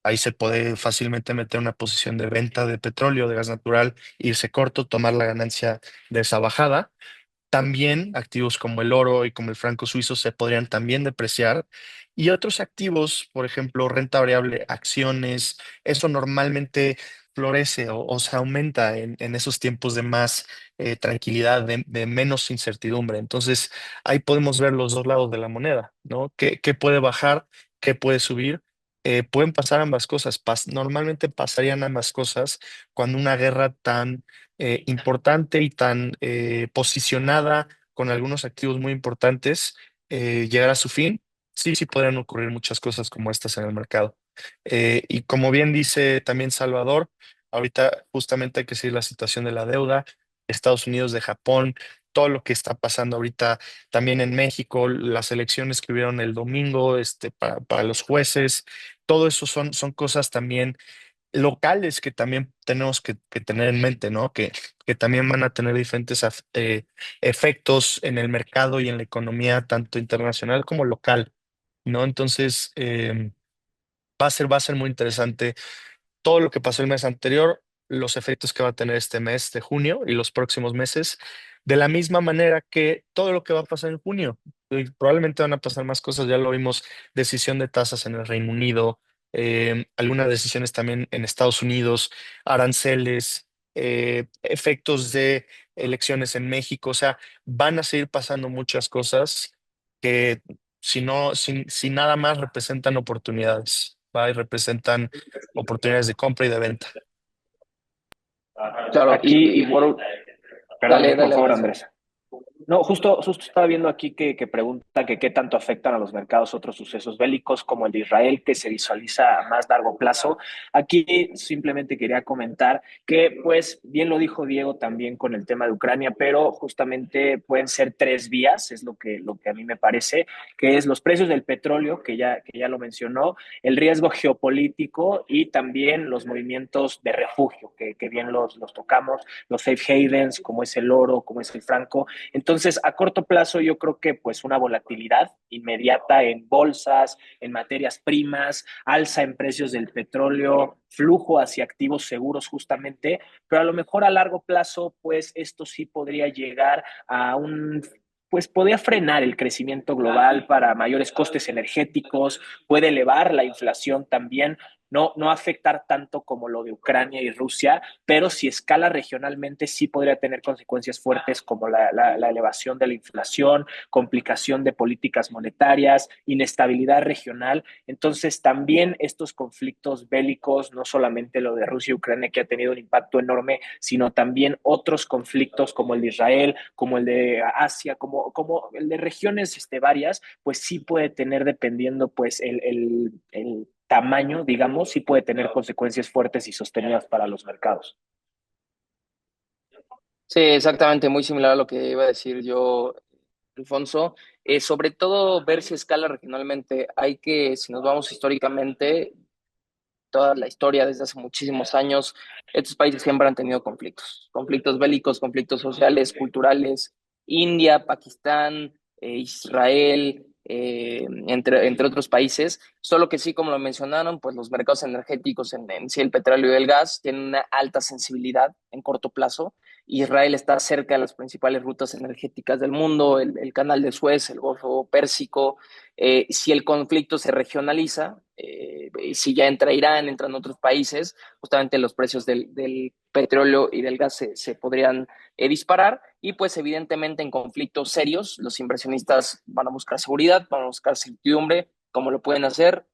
Ahí se puede fácilmente meter una posición de venta de petróleo, de gas natural, irse corto, tomar la ganancia de esa bajada. También activos como el oro y como el franco suizo se podrían también depreciar. Y otros activos, por ejemplo, renta variable, acciones, eso normalmente florece o se aumenta en esos tiempos de más tranquilidad, de menos incertidumbre. Entonces, ahí podemos ver los dos lados de la moneda, ¿no? ¿Qué puede bajar? ¿Qué puede subir? Pueden pasar ambas cosas. Normalmente pasarían ambas cosas cuando una guerra tan importante y tan posicionada con algunos activos muy importantes llegar a su fin, sí, sí podrían ocurrir muchas cosas como estas en el mercado. Y como bien dice también Salvador, ahorita justamente hay que seguir la situación de la deuda, Estados Unidos, de Japón, todo lo que está pasando ahorita también en México, las elecciones que hubieron el domingo, para los jueces, todo eso son cosas también locales que también tenemos que tener en mente, ¿no? Que también van a tener diferentes efectos en el mercado y en la economía, tanto internacional como local, ¿no? Entonces, va a ser muy interesante todo lo que pasó el mes anterior, los efectos que va a tener este mes de junio y los próximos meses, de la misma manera que todo lo que va a pasar en junio. Y probablemente van a pasar más cosas, ya lo vimos, decisión de tasas en el Reino Unido, algunas decisiones también en Estados Unidos, aranceles, efectos de elecciones en México, o sea, van a seguir pasando muchas cosas que si no, si nada más representan oportunidades, ¿va? Y representan oportunidades de compra y de venta. Claro, Aquí, y por, dale, perdón, por dale, favor, Alfonso. Andrés. No, justo estaba viendo aquí que pregunta que qué tanto afectan a los mercados otros sucesos bélicos como el de Israel, que se visualiza a más largo plazo. Aquí simplemente quería comentar que, pues, bien lo dijo Diego también con el tema de Ucrania, pero justamente pueden ser tres vías, es lo que a mí me parece, que es los precios del petróleo, que ya lo mencionó, el riesgo geopolítico y también los movimientos de refugio, que bien los tocamos, los safe havens, como es el oro, como es el franco. Entonces, a corto plazo, yo creo que pues una volatilidad inmediata en bolsas, en materias primas, alza en precios del petróleo, flujo hacia activos seguros justamente, pero a lo mejor a largo plazo, pues esto sí podría llegar a pues podría frenar el crecimiento global para mayores costes energéticos, puede elevar la inflación también, no afectar tanto como lo de Ucrania y Rusia, pero si escala regionalmente sí podría tener consecuencias fuertes como la elevación de la inflación, complicación de políticas monetarias, inestabilidad regional. Entonces, también estos conflictos bélicos, no solamente lo de Rusia y Ucrania, que ha tenido un impacto enorme, sino también otros conflictos como el de Israel, como el de Asia, como el de regiones varias, pues sí puede tener, dependiendo pues el tamaño, digamos, sí puede tener consecuencias fuertes y sostenidas para los mercados. Sí, exactamente, muy similar a lo que iba a decir yo, Alfonso. Sobre todo ver si escala regionalmente. Hay que, si nos vamos históricamente, toda la historia desde hace muchísimos años, estos países siempre han tenido conflictos, conflictos bélicos, conflictos sociales, culturales. India, Pakistán, Israel, entre otros países, solo que sí, como lo mencionaron, pues los mercados energéticos en sí, el petróleo y el gas, tienen una alta sensibilidad en corto plazo. Israel está cerca de las principales rutas energéticas del mundo, el canal de Suez, el Golfo Pérsico. Si el conflicto se regionaliza, si ya entra Irán, entran otros países, justamente los precios del petróleo y del gas se podrían disparar. Y pues evidentemente en conflictos serios los inversionistas van a buscar seguridad, van a buscar certidumbre. ¿Cómo lo pueden hacer?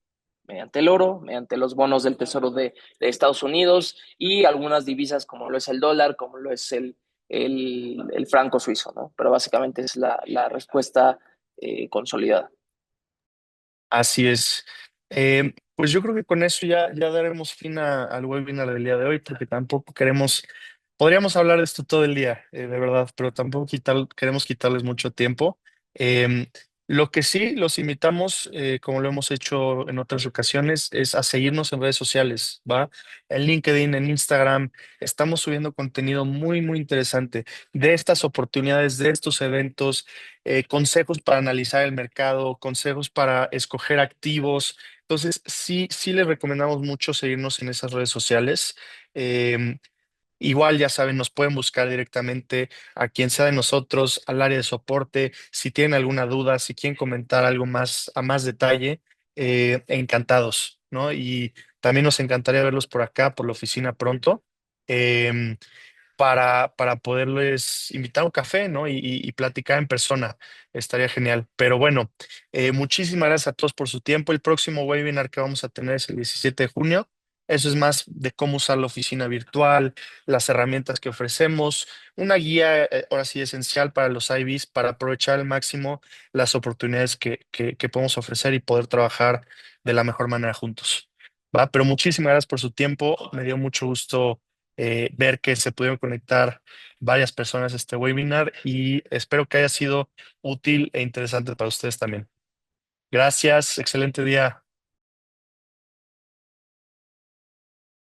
Mediante el oro, mediante los bonos del Tesoro de Estados Unidos y algunas divisas como lo es el dólar, como lo es el franco suizo, ¿no? Pero básicamente es la respuesta consolidada. Así es. Pues yo creo que con eso ya daremos fin al webinar del día de hoy, porque tampoco podríamos hablar de esto todo el día, de verdad, pero tampoco queremos quitarles mucho tiempo. Eh, lo que sí los invitamos, como lo hemos hecho en otras ocasiones, es a seguirnos en redes sociales, ¿va? En LinkedIn, en Instagram, estamos subiendo contenido muy, muy interesante de estas oportunidades, de estos eventos, consejos para analizar el mercado, consejos para escoger activos. Entonces, sí les recomendamos mucho seguirnos en esas redes sociales. Eh, Igual, ya saben, nos pueden buscar directamente a quien sea de nosotros, al área de soporte. Si tienen alguna duda, si quieren comentar algo más a más detalle, encantados, ¿no? Y también nos encantaría verlos por acá, por la oficina pronto. Em, para poderles invitar a un café, ¿no? Y platicar en persona. Estaría genial. Pero bueno, muchísimas gracias a todos por su tiempo. El próximo webinar que vamos a tener es el 17 de junio. Eso es más de cómo usar la oficina virtual, las herramientas que ofrecemos, una guía, ahora sí, esencial para los IBs para aprovechar al máximo las oportunidades que podemos ofrecer y poder trabajar de la mejor manera juntos. ¿Va? Pero muchísimas gracias por su tiempo. Me dio mucho gusto ver que se pudieron conectar varias personas a este webinar y espero que haya sido útil e interesante para ustedes también. Gracias, excelente día.